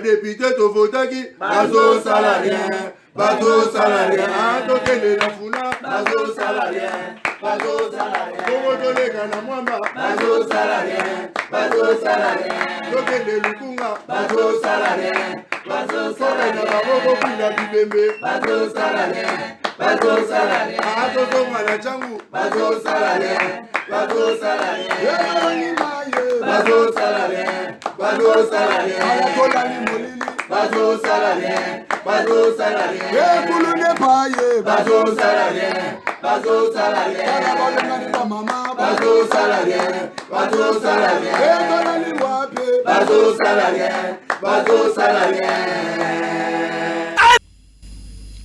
Député to votaki bazo salarien tokende na funa bazo salarien bongo tolega na mwamba bazo salarien tokende lukunga bazo salarien na baboko pila bibembe bazo salarien atozonga na changu bazo salarien akolali molili bazo salarien ekulunde paye bazo salarien balengani ba mama bazo salarien ekolali wape bazo salarien.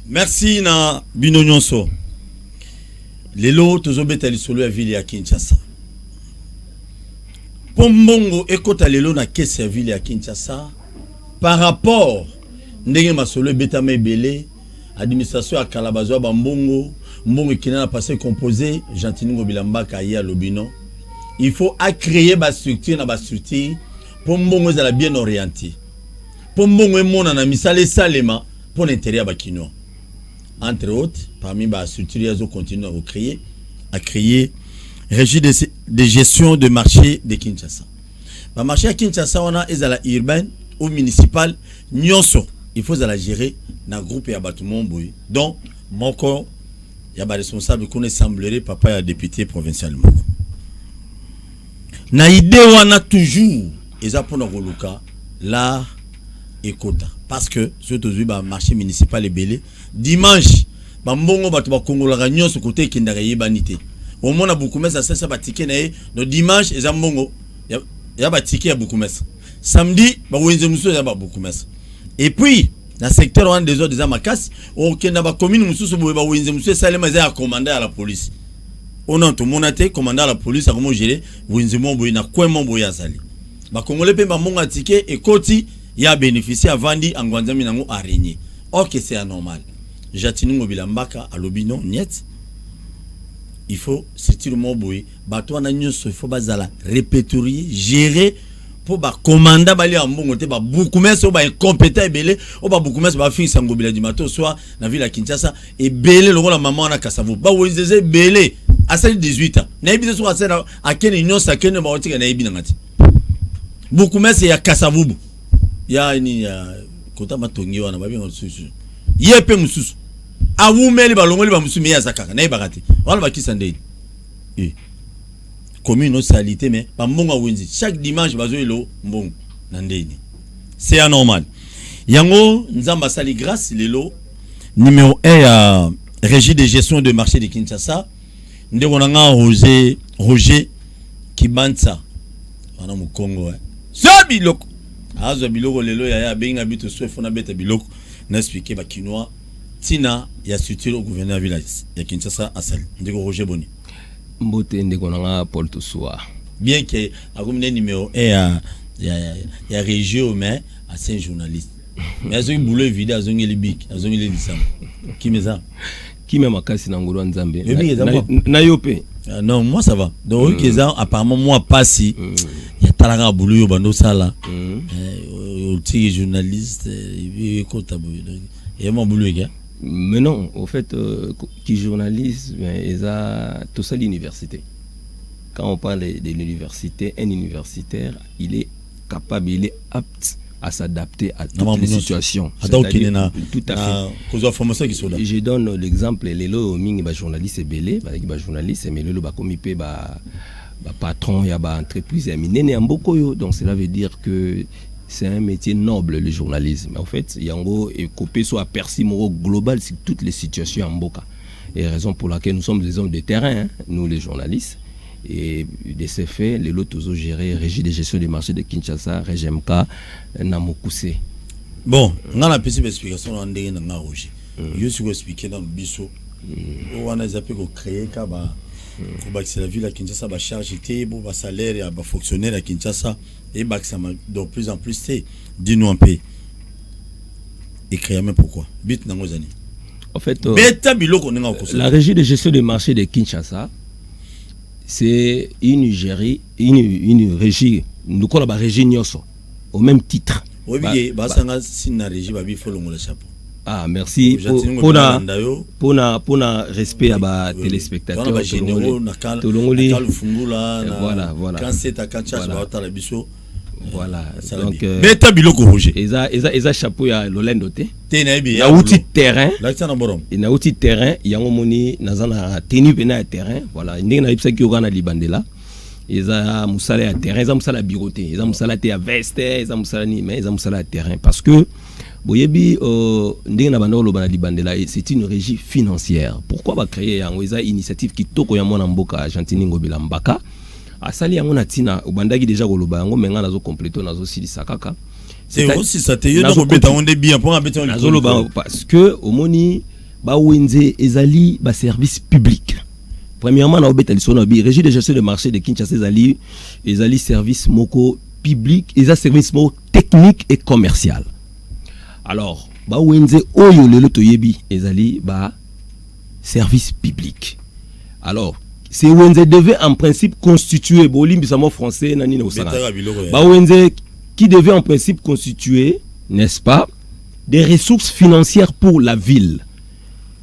Merci na bino nyonso. Lelo tozobeta lisolo ya ville ya Kinshasa. Pombongo ekota lelo na kese ya ville ya Kinshasa par rapport ndenge masolo beta mebele administration ya Kalabazo ba mbongo kina na passé composé Gentiningo Bilambaka ya lobino. Il faut créer ba structure pombongo za la bien orienté. Pombongo emona na misale salema pour l'intérêt ba kino. Entre autres, parmi les structures, ils ont continué à créer régie de gestion de marché de Kinshasa. Le marché à Kinshasa, on a la urbaine ou municipal, il faut la gérer dans le groupe et à bâtiment. Donc, mon corps, il y a des responsables qui semblerait papa et député provincialement. Na idée, on a toujours, ils apprennent à l'art et quota. Parce que, surtout, le marché municipal est belé. Dimanche, bambongo batu ba Congo la réunion ce côté qui n'a banité. Au moins, beaucoup mais ça ba ticket nae. Le dimanche, les ambongo, ya ba ticket à beaucoup mais. Samedi, ba wenze muso ya ba beaucoup mais. Et puis, dans le secteur on des autres des amakas, on kenda ba commune muso ba wenze muso salema za commander à la police. On a tout monaté commander à la police à comment gérer wenze mombo na quoi mombo ya sali. Ba congolais pe ba monga ticket et koti ya bénéficié à vandi en Gwanzami nango araignée. Ok, c'est anormal. Jatiningo Bilambaka à l'obino niet. Il faut c'est le mot boy. Bato na nyonso il faut bazala répertorier, gérer pour ba commander bali en mbongo te ba beaucoup mais so ba incompétent belé o ba beaucoup mais ba fi sango bila di mato soit na ville à Kinshasa et belé le la maman na Kasavu. Ba wenzeze belé à 18 ans. Na ebi so à quelle union ça kene ba otika na ebi na ngati. Beaucoup mais c'est ya Kasavu. Ya ni ya kota matongi wana ba bien susu. Yepe mususu awumeli balongoli ba mususu meya zakaka na ibakati wala bakisa ndeni commune salité mais ba mbonga wenzi chaque dimanche bazo elo mbongo na ndeni c'est anormal yango nzamba sali grâce lelo numéro 1 ya régie de gestion de marché de Kinshasa ndeko nanga Roger Kibanza wana mu Congo biloko azo biloko lelo ya benga bitu swefona beta biloko n'a expliqué ba kinois tina ya structure au gouverneur village ya Kinshasa asali ndeko Roger Boni mbote ndeko nanga Paul Toussoua bien que akomne numéro 1 ya région mais à saint journaliste mais azo boulot vide azo ngeli bik azo ngeli lisam kimeza kime makasi na ngolo nzambe na yope non moi ça va donc keza apparemment moi pas si ya talanga boulot yo bando sala petit journaliste et mon boulot gars mais non au fait qui journaliste ils a tout ça l'université quand on parle de l'université un universitaire il est capable il est apte à s'adapter à toutes les situations. Tout à fait. Je donne l'exemple les mingi ba journaliste belé ba journaliste mais le ba komipe ba patron ya ba entreprise ya minene ya mboko donc cela veut dire que c'est un métier noble le journalisme. En fait, yango est coupé soit aperçu global sur toutes les situations en mboka. Et raison pour laquelle nous sommes des hommes de terrain, nous les journalistes. Et de ce fait, les lots toujours gérés, régie de gestion des marchés de Kinshasa, RGMK, Namokuse. Bon, on a la petite explication dans le Roger. Je suis expliqué dans le biseau. On a zappé pour créer c'est la ville à Kinshasa va charger pour salaire et va fonctionnaire à Kinshasa et ça de plus en plus dis-nous un peu et créer mais pourquoi bit dans nos années en fait la régie de gestion des marchés de Kinshasa c'est une régie, nous avons la régie Nyoso, au même titre. Oui, ah, merci pour na respect à ba téléspectateurs. Voilà. Donc beta biloko rouge. Eza chapeau ya Lolendo te. Na outil terrain. Na outil terrain, yango moni nazana tenue bena terrain. Voilà, ndenge na ipsa ki okana libandela. Eza musala ya terrain, eza musala bureau te. Eza musala te ya veste, eza musala ni mais eza musala ya terrain parce que boyebi ndenge na bando loba na libandela c'est une régie financière. Pourquoi ba créer yango eza initiative kitoko ya mwana mboka Argentine Ngobela Mbaka. Asali yango na tina ubandaki déjà koloba yango menga nazo compléter nazo silisa kaka. C'est aussi ça te yo beta on bien pour beta on nazo loba parce que omoni ba wenze ezali ba service public. Premièrement na obeta lisona bi régie de gestion de marché de Kinshasa ezali service moko public, eza service moko technique et commercial. Alors ba wenze oyo lelo toyebi ezali ba service public. Alors c'est Wenze devait en principe constituer Bolimbisamo français nani au Wenze qui devait en principe constituer, n'est-ce pas, des ressources financières pour la ville.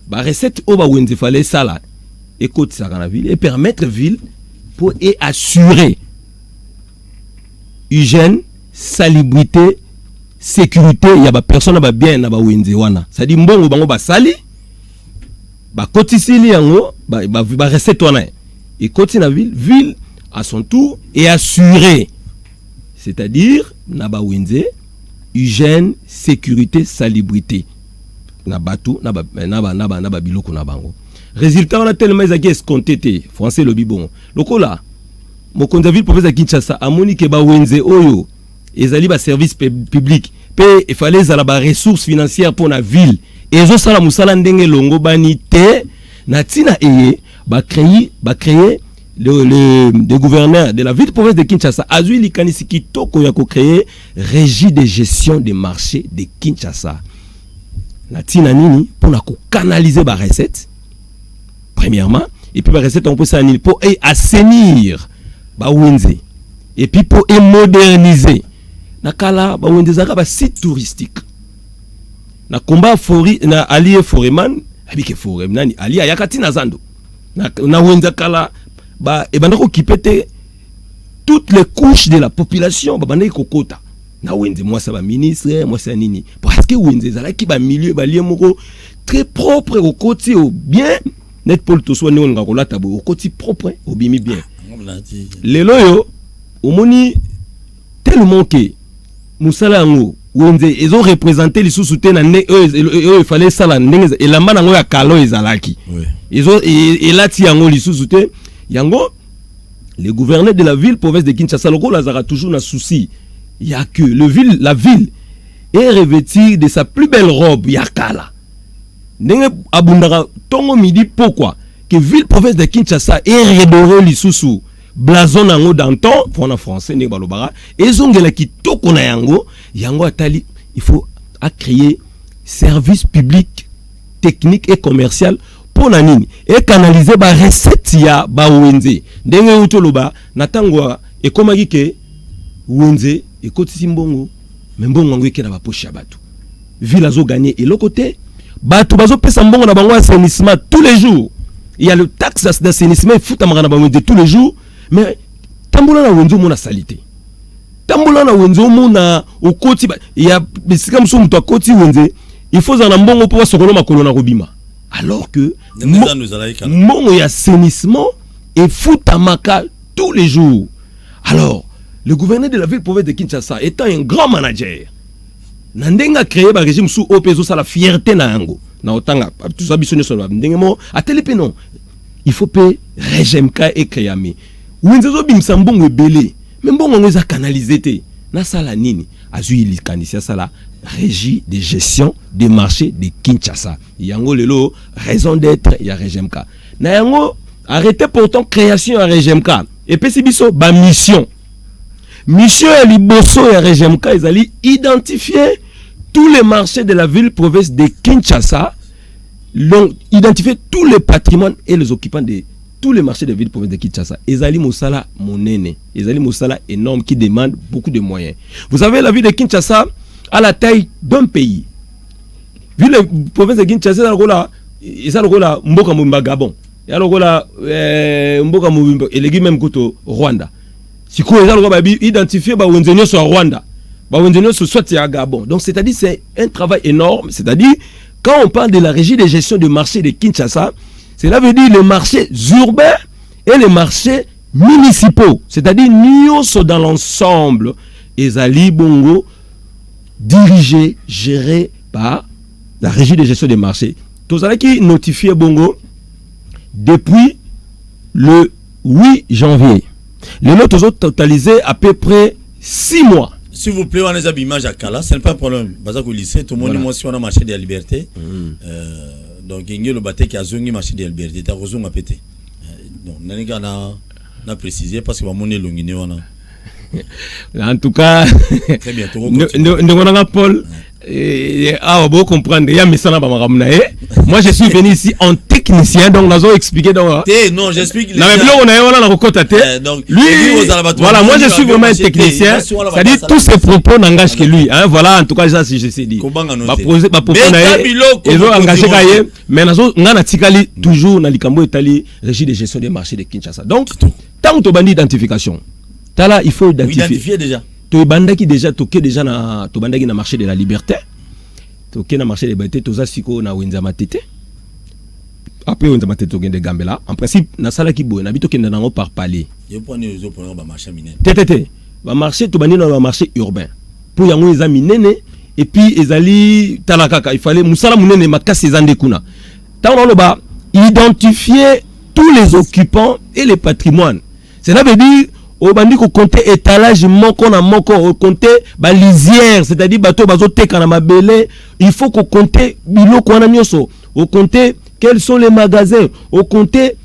Ba recette au Wenze fallait ça là, écoute ça dans la ville et permettre ville pour et assurer hygiène, salubrité, sécurité. Il y a ba personne ba bien na ba Wenze wana. Ça dit mbongo bango ba sali, ba kotisili yango ba recette wana. Et continue la ville à son tour est assurée. C'est-à-dire, naba wenze, hygiène, sécurité, salubrité. Nabatu, naba biloko nabango. Résultat, on a tellement escompté, français le bibon. Loko là, mon ville professeur Kinshasa, a monique ba wenze oyo, ezali ba service public. Pe, il fallait za ba ressources financières pour la ville. Et zo sala musala ndenge longo bani te, natina eye, ba créer le gouverneur de la ville province de Kinshasa azui likanisi kitoko ya ko créer régie de gestion des marchés de Kinshasa. La tina nini pour na ko canaliser ba recette premièrement et puis ba recette on peut ça nini pour assainir ba wenze et puis pour moderniser nakala ba wenze zaka ba site touristique na combat fori na allié foreman habike foreman ali ayakati na zando na wenza kala ba e bandako kipete toutes les couches de la population ba bandaki kokota na wenze moi ça ba ministre moi ça nini parce que wenze zala ki ba milieu ba lié moko très propre au côté au bien net pour to so ne on ngakola tabo au côté propre au bimi bien lelo yo omoni tellement que musala ngo wenze ils ont représenté les sous-soutenants il fallait ça la ndenge et la mana ngo ya kalo ezalaki ils ont et là ti yango les sous-soutenants yango le gouverneur de la ville province de Kinshasa loko lazara toujours na souci il y a que la ville est revêtue de sa plus belle robe yakala ndenge abundaka tongo midi pourquoi que ville province de Kinshasa est redoré les sous blason nango d'antan pour en français ndenge balobara ezongela kitoko na yango atali il faut à créer service public technique et commercial pour na nini et canaliser ba recette ya ba wenze ndenge utoloba natangwa e komaki ke wenze e kotisi mbongo mais mbongo ngo ekena ba poche ya bato ville azo gagner et le côté bato bazo pesa mbongo na bango assainissement tous les jours il y a le taxe d'assainissement futa magana ba wenze tous les jours mais tambola na wenze mona salité tambola na wenze mona okoti il y a bisika mso mto akoti wenze il faut za na mbongo pour sokolo makolo na kobima alors que mon assainissement est foutamaka tous les jours. Alors le gouverneur de la ville province de Kinshasa étant un grand manager nandenga créé ba régime sous opezo ça la fierté na yango na otanga tout ça bisonné sur ndengemo atelipe non il faut payer régime ka et créami wenzezo bimsa mbongo ebele mais mbongo ngoza canaliser te na sala nini azui likanisia sala régie de gestion des marchés de Kinshasa yango lelo raison d'être ya RGMK na yango arrêtez pourtant création ya RGMK et puis biso ba mission ya liboso ya RGMK ezali identifier tous les marchés de la ville province de Kinshasa, identifier tous les patrimoines et les occupants de tous les marchés de ville province de Kinshasa. Ezali Moussala monene, Ezali Moussala énorme qui demande beaucoup de moyens. Vous savez, la ville de Kinshasa a la taille d'un pays. Vu la province de Kinshasa, il y a le rôle Mboka Mumba Gabon, il y a le rôle Mboka Mumba et les même côté Rwanda. Si quoi, il y a le rôle identifié par Wenzenio sur Rwanda, par Wenzenio sur soit à Gabon. Donc c'est-à-dire c'est un travail énorme. C'est-à-dire quand on parle de la régie de gestion du marché de Kinshasa, cela veut dire les marchés urbains et les marchés municipaux. C'est-à-dire nous sommes dans l'ensemble. Ezali Bongo dirigé, géré par la régie de gestion des marchés. Tout ça qui notifié Bongo depuis le 8 janvier. Les notes ont totalisé à peu près 6 mois. S'il vous plaît, on a des images à Kala, c'est pas un problème. Bazak au lycée, tout le monde, moi, si on a marché de la liberté, donc il y a le bâtiment qui a zongi marché de la liberté, t'as raison à péter. Donc, on a précisé parce que mon élongé, on a. En tout cas, très bien, nous avons Paul. Vous comprendre, moi je suis venu ici en technicien, donc nous avons expliqué. Non, j'explique. Lui, voilà, moi je suis vraiment un technicien. C'est-à-dire tous ces propos n'engagent que lui. Voilà, en tout cas, ça, si je sais dire. Ils ont engagé mais nous avons toujours dans le régie de gestion des marchés de Kinshasa. Donc, tant que tu as une identification, il faut identifier déjà. Tu bandaki déjà toqué déjà na to bandaki na marché de la liberté. Toqué na marché de la liberté, toza siko na Wenzama Tete. Après Wenzama Tete toqué de Gambela. En principe na sala ki boy na bito kenda nango par palais. Je prends les autres pour ba marché minene. Tete. Ba marché to bandi na marché urbain. Pour yango eza minene et puis ezali talakaka, il fallait musala munene makasi ezande kuna. Tant lo ba identifier tous les occupants et les patrimoines. Cela veut dire au bandi ko compter étalage moko na moko, au compter ba lisière, c'est-à-dire bateau bazo teka na mabele, il faut ko compter biloko wana nyoso, au compter quels sont les magasins, au compter.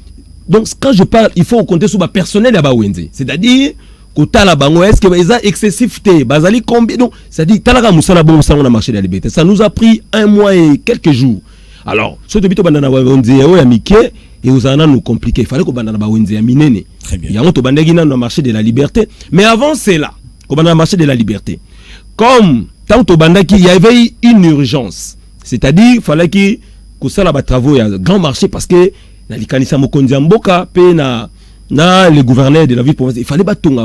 Donc quand je parle, il faut compter sur ba personnel ya ba wenze, c'est-à-dire kota la bango est-ce que ba excessif té bazali combien. Donc c'est-à-dire talaka musala bon ça on a marché de la liberté. Ça nous a pris 1 mois et quelques jours. Alors ce de bito bandana wa wenze ya mike et aux années nous compliqué. Il fallait qu'on bande na bawenze ya minene. Très bien. Il y a un bandagi na marché de la liberté. Mais avant c'est là, qu'on bande na marché de la liberté. Comme tant que bandaki, il y avait une urgence. C'est-à-dire il fallait que ça là ba travaux ya grand marché parce que na likanisa mokonzi mboka pe na le gouverneur de la ville province. Il fallait batonga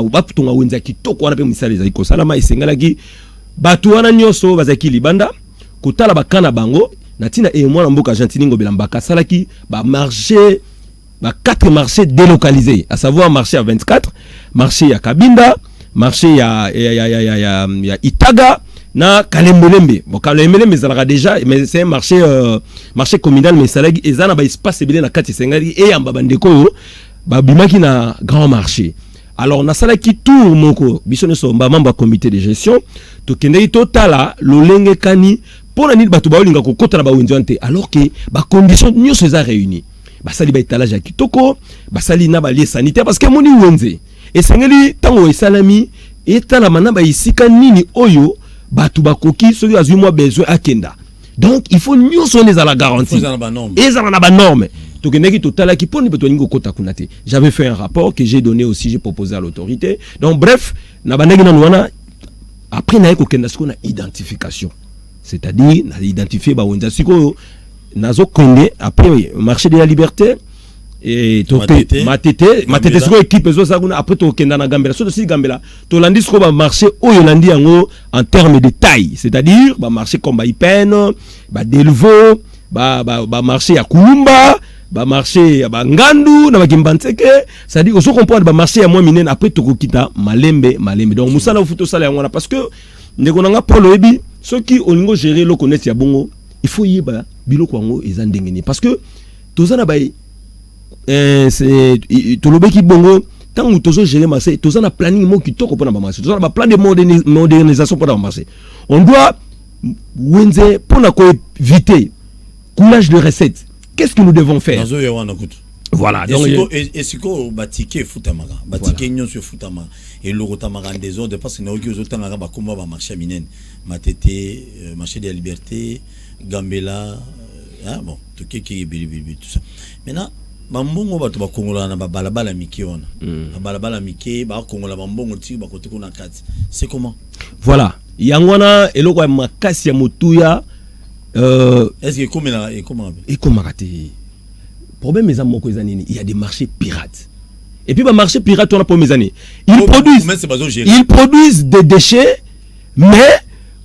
wenza kitoko wana pe misala za ko salama esengala ki batu wana nyoso bazaki libanda kotala bakana bango. Natina et moi mboka Argentine Belambaka salaki ba marché ba 4 marchés délocalisés, à savoir marché à 24, marché à Kabinda, marché à Itaga na Kalembelembe. Bon Kalembelembe ça déjà mais c'est un marché marché communal mais salagi ezana ba espace belé na 4 sengari et en babandeko ba bimaki na grand marché. Alors na salaki tour moko bisono so membre comité de gestion to kendei totala lolenge kani pour la nuit batu baolinga ko kota na ba wenjante alors que ba condition nyos eza réuni ba sali ba étalage ya kitoko ba sali na ba lieu sanitaire parce que moni wenze et sengeli tango esalami etala mana ba isika nini oyo batu bakoki soki azui moi besoin akenda. Donc il faut nyos on les à la garantie et ça na ba norme to keneki totala ki poni beto ningo kota kunate. J'avais fait un rapport que j'ai donné aussi, j'ai proposé à l'autorité. Donc bref na ba ndenge na wana après na ko kenda siko na identification. C'est-à-dire, on a identifié Bawenza Siko, Nazo Konde, après marché de la liberté, et Matete Siko équipe, après Tokenda na Gambela, so aussi Gambela, Tolandi Siko va marcher au Yolandi en termes de taille, c'est-à-dire, va marcher comme Baïpen, Delvo, va marcher à Kulumba, va marcher à Bangandu, na Bakimbanseke, c'est-à-dire, on comprend va marcher à moins minen après Tokokita, Malembe. Donc, Moussa na Futo Sala Yangwana, parce que, Negonanga Polo Ebi, ceux qui ont géré le connaissent ya bongo, il faut y ba biloko ngo ezandengeni parce que tozana bay c'est tolobeki bongo tant que tozo gérer marché tozana planning mo kitoko pour na marché tozana ba plan de modernisation pour na marché on doit wenze pour na ko éviter coulage de recettes. Qu'est-ce que nous devons faire? Voilà. Donc est-ce que batike futamaka batike nyon sur futama et le rotamaka des ordres parce que na oki autant na ba komba ba marché minen matete marché de la liberté Gambela bon tout qui tout ça. Maintenant Bambongo bato ba kongola na balabala miki ona. Balabala miki ba kongola bambongo ti ba kote kuna kati. C'est comment? Voilà. Yangwana eloko ya makasi ya mutuya est-ce que comme là et comment? Et comment rater? Problème mes amis il y a des marchés pirates. Et puis bah marché pirate on a pour mes années. Ils produisent des déchets mais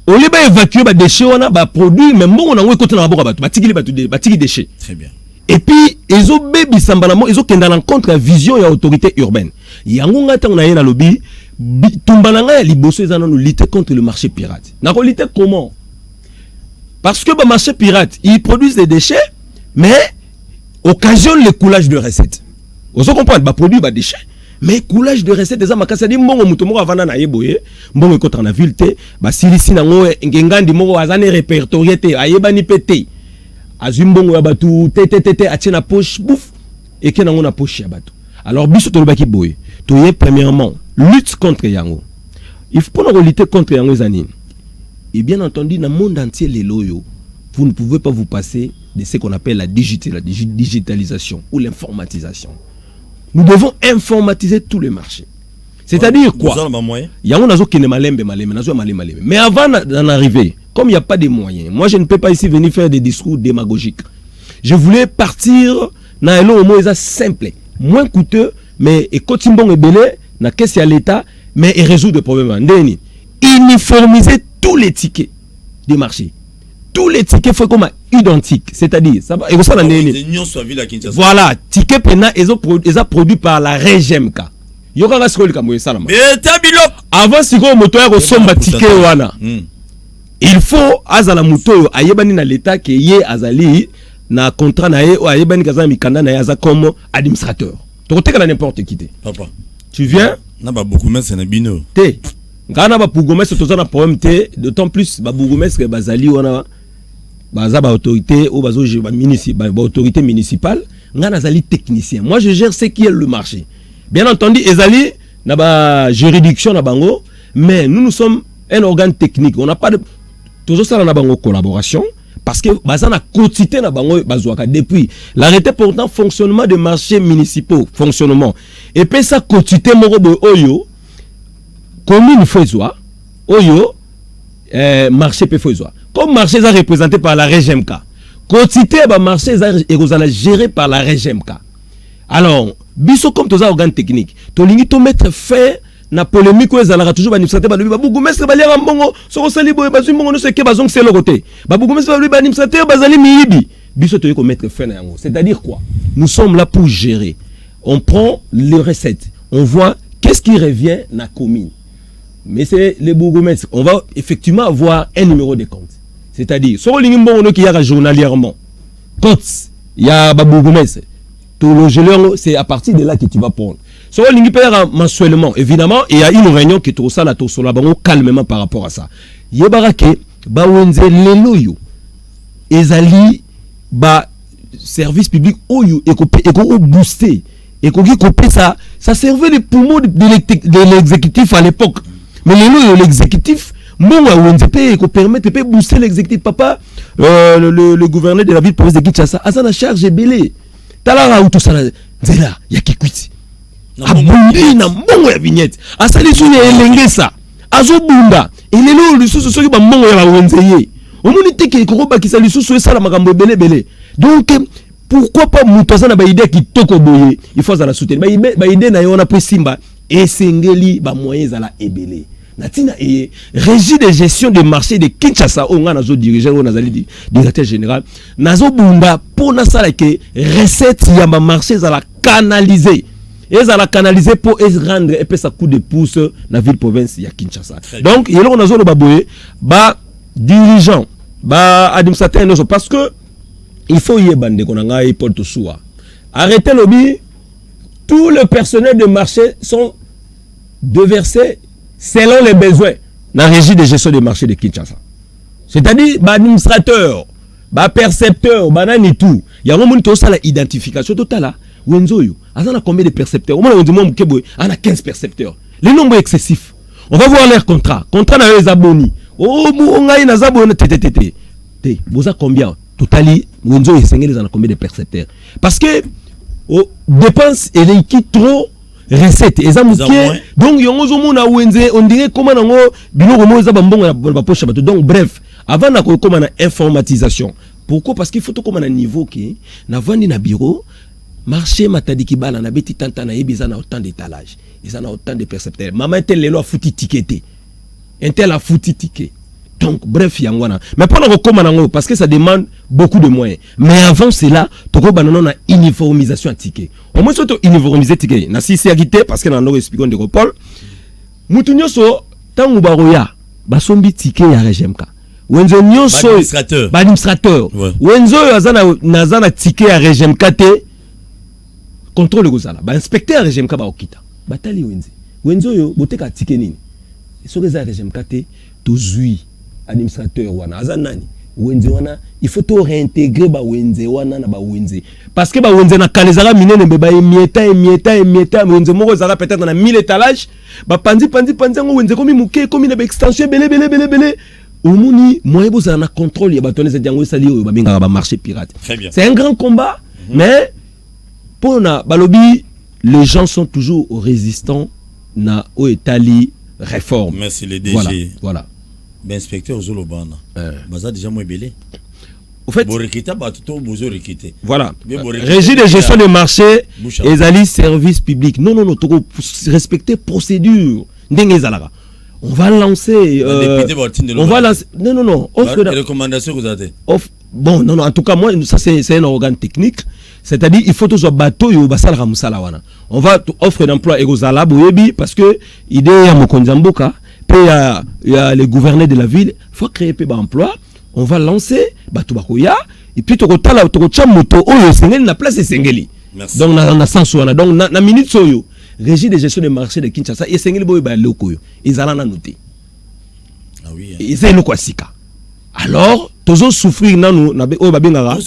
au lieu d'évacuer les déchets on a produit mais bon on a côté na boko ba tiki déchets. Très bien. Et puis ils ont baby sambalamo ils ont qu'en rencontre vision et autorité urbaine. Yango ngata on a un lobby tumbalanga liboso ils nous lutter contre le marché pirate. Na ko lutter comment? Parce que bah marché pirate, ils produisent des déchets mais occasionnent le coulage de recettes. Vous comprenez bah produit bah déchets mais coulage de recettes des amakasa di mbongo muto moko avana na yeboye mbongo ekota na ville te ba silisi nango ngengandi moko azane répertorié te ayebani pété azumbongo ya batu te atina poche bouf et que nango na poche ya batu. Alors biso to lobaki boye to yé premièrement lutte contre yango. Il faut pas lutter contre yango zanine. Et bien entendu dans le monde entier les loyaux vous ne pouvez pas vous passer de ce qu'on appelle la digitalisation ou l'informatisation. Nous devons informatiser tous les marchés. C'est-à-dire quoi? Il y a un oiseau qui n'est malembe. Mais avant d'en arriver, comme il n'y a pas de moyens, moi je ne peux pas ici venir faire des discours démagogiques. Je voulais partir dans un lot simple, moins coûteux, mais et cotimbon et belé, na caisse à l'État, mais et résoudre le problème. Uniformiser tous les tickets des marchés. Tous les tickets faut comme identiques, c'est-à-dire ça va et ça voilà, ticket pena ils ont produit par la RGMK. Yoka ga skoli kamoye salama. Avant si go moto ya somba ticket wana. Il faut azala moto ayebani na l'état que ye azali na contrat na ye o ayebani kaza mikanda na yaza comme administrateur. To teka na n'importe qui te. Papa. Tu viens? Na ba beaucoup mais c'est na bino. Te. Ngana ba bourgmestre tozana problème te, d'autant plus ba bourgmestre bazali wana baza ba autorité ou bazo municipal ba autorité municipale ngana zali technicien. Moi je gère ce qui est le marché. Bien entendu ezali na ba juridiction na bango mais nous sommes un organe technique. On n'a pas de toujours ça na bango collaboration parce que baza na quotité na bango bazwaka depuis l'arrêté portant fonctionnement des marchés municipaux fonctionnement et puis ça quotité moko boy oyo commune Fezwa, Oyo, marché Fezwa. Comme marché est représenté par la RGMK, quotité marché est géré par la RGMK. Alors, biso comme tous les organes techniques, tu as mettre fin na polémique où ils toujours administrateur ba bougumestre ba lera mbongo soko sali boy ba mbongo no seke ba zong c'est le côté. Ba bougumestre ba administrateur ba zali miyibi. Biso to ko mettre fin na yango. C'est-à-dire quoi? Nous sommes là pour gérer. On prend les recettes, on voit qu'est-ce qui revient na commune. Mais c'est les bourgmestres. On va effectivement avoir un numéro de compte. C'est-à-dire, sur le numéro qui y a journalièrement, quand il y a un bourgmestre, tout le geleur, c'est à partir de là que tu vas prendre. Sur le numéro mensuellement, évidemment, il y a une réunion qui est là, calmement par rapport à ça. Il y a baraké, bawenze leloyo, ezali, ba service public oyo, eko boosté, eko kopé ça servait les poumons de l'exécutif à l'époque. Mais l'exécutif, permet de booster l'exécutif. Papa, le gouverneur de la ville province de Kinshasa, a sa charge est belé. Talara ou tout ça, zela, ya kikwiti. Abundi na mbongo ya vignette. Asali suni elenge ça. Azo bunda. Elelo lisusu soki ba mbongo ya wenzeye. Omoni teke kokoba ki sali susu esala makambo belé. Donc pourquoi pas mutoza na ba idée ki toko boye, il faut la soutenir. Ba idée na yo na pe simba et sengeli ba moyens à la ebele. Natina et régie de gestion des marchés de Kinshasa on a nazo dirigeant on azali directeur général nazo bunda pour na sala que recette ya ba marché za la canaliser et za la canaliser pour rendre et ça coup de pouce na ville province ya Kinshasa. Donc il y a on nazo ba boye ba dirigeant ba administrateur parce que il faut y bande qu'on a et porte soua. Arrêtez lobby, tout le personnel de marché sont déversés selon les besoins dans la régie de gestion des marchés de Kinshasa. C'est-à-dire, administrateur, percepteur, banani tout. Il y a un moment où ça la identification totale. Wenzoyo, on a combien de percepteurs? Au moins, on dit on a 15 percepteurs. Le nombre est excessif. On va voir leur contrat. Contrat dans les abonnés. Oh, on a une abonnés. Vous avez combien? Totali, Wenzoyo, on a combien de percepteurs? Parce que dépense et qui trop recette et ça mouké donc yongo zomona wenze on dirait comment nango biloko mo za bambongo ba poche bato. Donc bref, avant na ko na informatisation. Pourquoi? Parce qu'il faut to comme na niveau qui na vandi na bureau marché matadiki bala na beti tanta na yebi za na autant d'étalage et ça na autant de percepteurs. Maman tel lelo a fouti tickete. Un tel a fouti ticket. Donc bref yangwana. Mais pendant ko nango parce que ça demande beaucoup de moyens. Mais avant cela, to ko banana na uniformisation à ticket. Au moins surtout uniformiser ticket. Na si c'est agité parce que na no expliquons de Paul. Mutu nyoso tangu baroya basombi ticket ya RGMK. Wenzo nyoso administrateur. Wenzo azana ticket ya RGMK te contrôle gozala. Ba inspecteur RGMK ba okita. Batali wenze. Wenzo yo boteka ticket nini? So que ça RGMK te tozui administrateur wana azanani wenze wana il faut to réintégrer ba wenze wana na ba wenze parce que ba wenze na kalezaka minene be ba emieta wenze moko zaka peut-être na 1000 étages ba panzi ngo wenze komi muke komi na extension belé omuni moyen bo na contrôle ya batonnes zango sali o ba binga ba marché pirate. C'est un grand combat mais pour na balobi les gens sont toujours résistants na o etali réforme. Merci les DG. Voilà. Ben inspecteur Zolobana. Baza déjà moins belé. Au fait, voilà. Régie de gestion des marchés et les services publics. Non, respecter procédure. On va lancer. On va lancer. Non. Offre de recommandations que vous avez. Bon, non. En tout cas, moi, ça c'est un organe technique. C'est-à-dire, il faut toujours bateau et basal ramusalawana. On va offre d'emploi et gozala boyebi parce que idée ya mokonzamboka. Il y a les gouverneurs de la ville, il faut créer un emploi, on va lancer Batubakoya, et puis tu as moto, na place Sengeli. Donc, na sens donc na minute soyo, régie de gestion des marchés de Kinshasa, et Sengeli boy ba loko yo, ils allent noter. Ah oui. Ils aient le kwasika. Alors, toujours souffrir nanu na o babengara.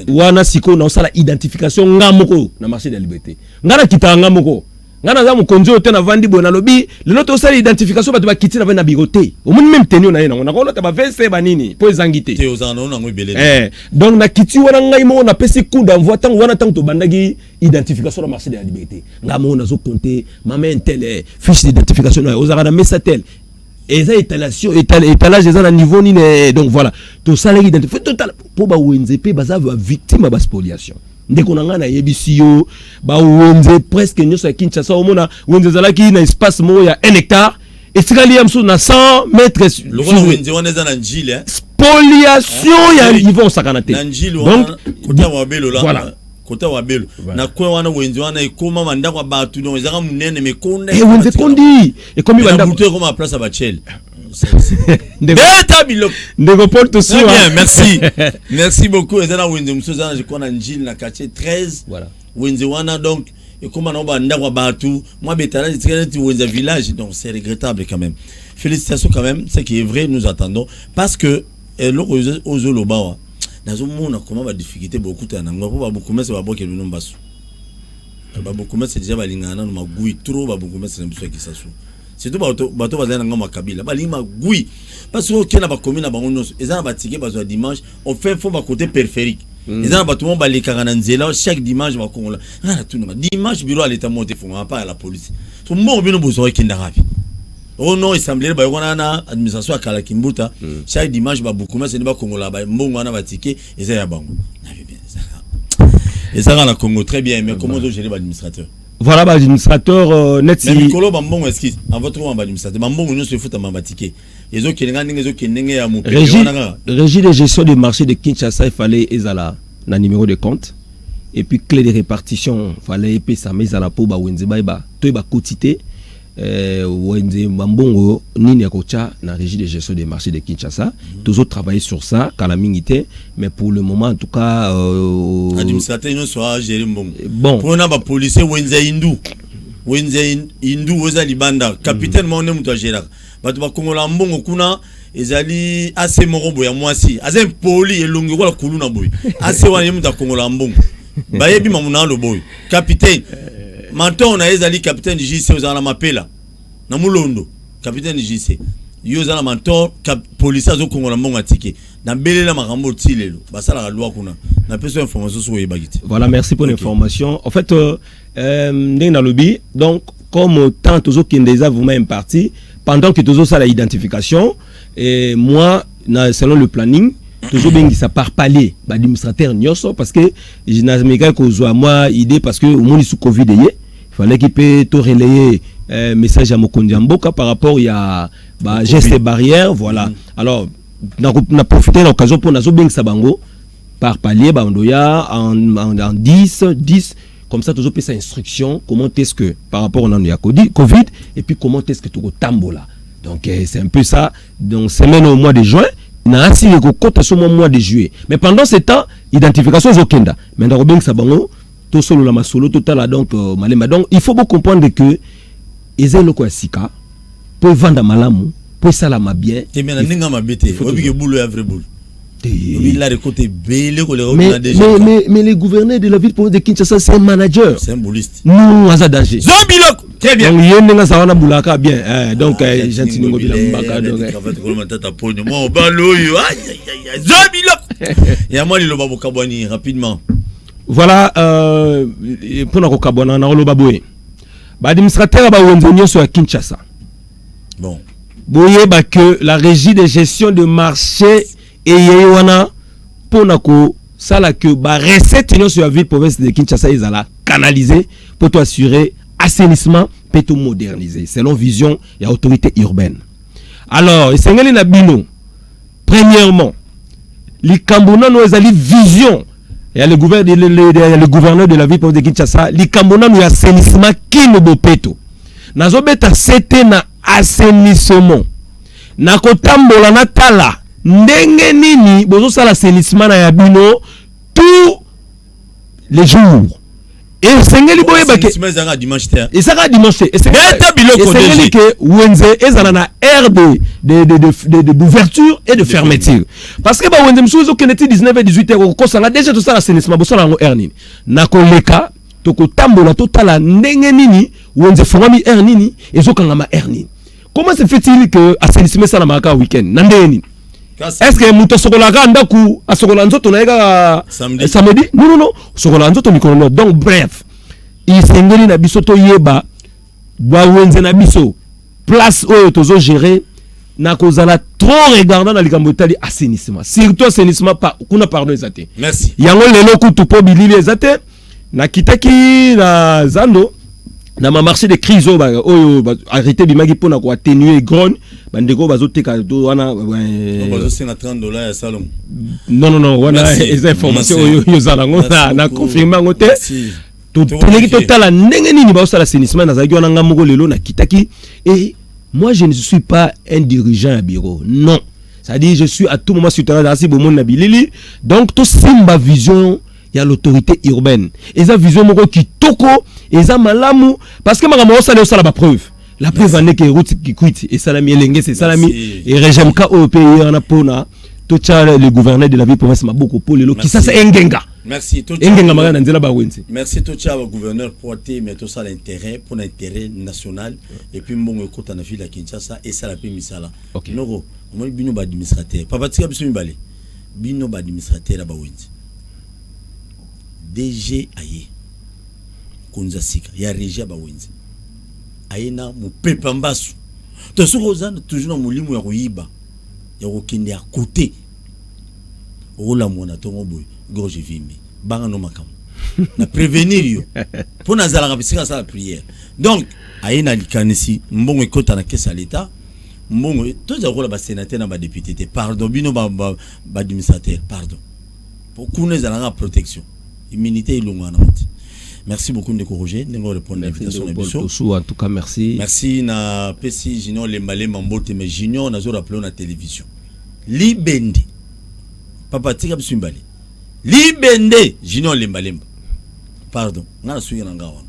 Wana siko na sala identification ngamoko na marché de la liberté. Ngana kita ngamoko. Ngana za mukonzi ote na vandi bona lobi le noto sala identification ba kiti na vandi na bigote o mun même tenio na yena na ko lota ba vese ba nini po ezangite te ozana na ngobelé donc na kiti wana ngai mo na pesi coup d'envoi tant wana tant to bandagi identification na marché de la liberté ngamo na zo compter mama intel fiche d'identification na ozara na mesatel et ça étalage des à niveau ni donc voilà tout ça l'identification total pour ba wenzepe baza victime ba spoliation. Dès qu'on a na yebisio ba wenze presque nyoso ya Kinshasa omona wenze zalaki na espace mo ya 1 hectare et sikali amso na 100 mètres le wenze wana za na njile spoliation ya niveau sakanate donc kota wa belo là voilà kota wa belo na kwa wana wenze wana ikoma mandako batu donc ezaka munene mekonda et wenze kondi et comme banda buto comme place à Bachel. Ndego Paul tout ça. Bien, merci. Merci beaucoup. Ezana wenze msozana je connais njil na quartier 13. Voilà. Wenze wana donc et comment on va ndakwa batu moi betala c'est wenze village donc c'est regrettable quand même. Félicitations quand même, c'est qui est vrai nous attendons parce que le ozolobawa nazo mona comment va difficulté beaucoup tana ngwa ba beaucoup mais c'est ba boke le nombasu. Ba beaucoup mais c'est déjà balingana no magui trop ba beaucoup mais c'est un peu qui ça sou. C'est tout bato bazana ngama kabila balima gui parce que kena ba commune na bango nyonso ezana batike bazo dimanche on fait fond ba côté périphérique ezana bato mo baleka na nzela chaque dimanche ba kongola na tout dimanche bureau à l'état monté fond pas à la police so mo bino bozo kinda ravi oh non assemblée ba yona na administration akala kimbuta chaque dimanche ba beaucoup mais c'est ba kongola ba mbongo na batike ezaya bango na bien ezaka na Congo très bien mais comment on gérer l'administrateur. Voilà, l'administrateur net. Mais Nicolas Bambon, est-ce en votre administrateur Bambon, nous se fout à Mambatiké. Les autres qui Régie de gestion des marchés de Kinshasa, il fallait ezala na numéro de compte. Et puis clé de répartition, il fallait épée sa mise à la peau, bah Wenze Baïba, toi bah quotité. Wenze Bambongo, Nini Akocha, na régie de gestion des marchés de Kinshasa. Tous autres travaillent sur ça, Kalamingité. Mais pour le moment, en tout cas. Administrateur, nous soit géré bon. Pour un policier, Wenze Hindu. Wenze Hindu, Wenze Libanda. Capitaine, mon nom, tu as géré. Batu ba Kongola Mbongo kuna, ezali assez morombo ya mwasi. Azem poli et longue wala kuluna boy. Assez wana yemu ta Kongola Mbongo. Bayebi mamuna lo boy. Capitaine. Maintenant on a ezali capitaine du JC ozala mapela. Na mulondo. Capitaine du JC. Yo zala mentor policier zo Kongola Mbongo atike. dans belela makambo tilelo basala la loi kuna na peso information sur yebagiti. Voilà, merci pour l'information. En fait ndeng na lobby, donc comme tant toujours qui déjà vous même parti pendant que toujours ça la identification et moi selon le planning toujours bien ça part palier administrateur nyoso parce que je n'ai jamais qu'au moi idée parce que au monde sous Covid il fallait qu'il peut tout relayer message à Mokondi Mboka par rapport il y a gestes barrières voilà. Alors on a profité de l'occasion pour nazo bien sabango par palier bandoya en 10 comme ça toujours sa instruction comment est-ce que par rapport au Covid et puis comment est-ce que tu au tambola. Donc c'est un peu ça donc semaine au mois de juin na asi ko kota so mois de juillet mais pendant ce temps identification zokenda mais ndako bien sabango to solo la masolo total donc malema donc il faut beaucoup comprendre que ezelo ko sika pour vendre malamu pour ça la bien te mena ninga mabete obi ke boulot ya vrai boulot mais les gouverneurs de la ville de Kinshasa c'est un manager symboliste nous azadager Zobiloko très bien donc yenga sawana bulaka bien donc gentil ngo bila mbaka donc moi baloyo Zobiloko ya moi le babo kabwani rapidement voilà pour na ko kabwana na loba boye ba administrateur ba wenzo nyoso ya Kinshasa bon boye ba que la régie de gestion de marché et yewana pona ko sala que ba recette sur la ville province de Kinshasa ils alla canaliser pour tout assurer assainissement pour tout moderniser selon vision et autorité urbaine. Alors esengeli na bino premièrement les Cambona nous ezali vision et le gouverneur de la ville province de Kinshasa les Cambona nous assainissement qui no bopeto nazo beta c'était na assainissement na kotambola na tala ndenge nini bozo sala assainissement na yabino tous les jours et sengeli boye bake dimanche ter et ça dimanche et sengeli que wenze ezana na air d'ouverture et de fermeture parce que ba wenze msuzo keneti 19 et 18 heures ko sanga déjà tout ça assainissement boso na ngo air nini na koleka to ko tambola totala ndenge nini wenze fongami air nini ezokanga ma air nini comment se fait-il que assainissement ça na maka week-end na ndenge nini est-ce que muto sokola ganda ku asokola nzoto na ega samedi non sokola nzoto mikolo donc bref il sengeli na biso to yeba ba wenze na biso place oyo tozo gérer na kozala trop regardant na likambo tali assainissement surtout assainissement pas kuna pardon ezate merci yango lelo kutu po bilili ezate na kitaki na zando na ma marché de crise oyo arrêté bimaki pona ko atténuer grogne bandeko bazoteka to wana bazosenga $30 ya salon non wana les informations yo zala ngona na confirmer ngote to teleki total ndenge nini ba osala assainissement na zaki wana ngamoko lelo na kitaki et moi je ne suis pas un dirigeant à bureau non ça dit je suis à tout moment sur terrain asi bomon na bilili donc to simba vision il y a l'autorité urbaine et ça vision moko kitoko et ça malamu parce que makambo ça le ba preuve la preuve en est que route qui quitte et salami elenge c'est salami et régime ka au pays en pona to tcha le gouverneur de la ville province maboko polelo qui ça c'est engenga merci to engenga magana nzela ba wenzi merci to tcha gouverneur porter mais tout ça l'intérêt pour l'intérêt national et puis mbongo ekota na ville ya Kinshasa et ça la pe misala noko moi bino ba administrateur papa tika biso mibale bino ba administrateur ba wenzi DG aye konza sika ya régie ba wenzi aina mupepa mbasu to sokozana toujours na mulimu ya koyiba ya kokende à côté ola mona tongo boy gorge vimi banga no makam na prévenir yo pour nazala kabisika sa la prière donc aina likanisi mbongo ekota na kesa l'état mbongo to za kola ba sénateur na ba député pardon bino ba administrateur pardon pour qu'on zala protection immunité ilonga na moti. Merci beaucoup de Roger de nous répondre à l'invitation de Bissot. En tout cas, merci. Merci na PC Junior Lembalé Mambote mais Junior na zo rappelé na télévision. Libende. Papa tika bisumbali. Libende Junior Lembalé. Pardon. Na suya na ngawa.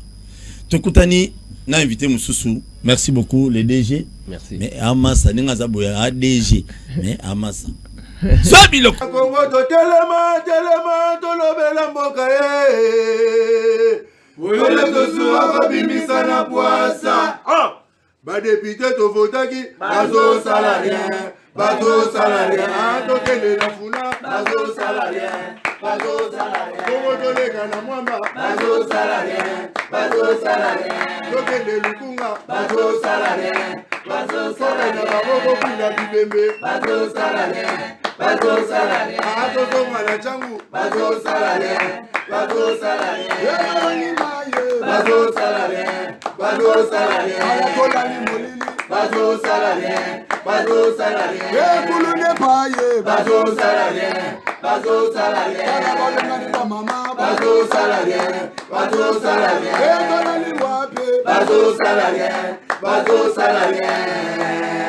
Tokutani na invité Mususu. Merci beaucoup les DG. Merci. Mais Amasa ninga zaboya ADG. Mais Amasa. Zobiloko Kongo to telema to lobela mboka Wole to suwa babimisa na poasa ba député to votaki bazo sala rien bazo salarié, tokende na funa, bazo salarié, bazo salarié, toleka na mwamba, bazo salarié, tokende lukunga, bazo salarié, na baboko kuna bibembe, bazo salarié, tozonga na changu, bazo salarié, bazo salarié, bazo salarié, kulune paye, bazo salarié, bazo salarié, mama, bazo salarié, bazo salarié, bazo salarié, bazo salarié.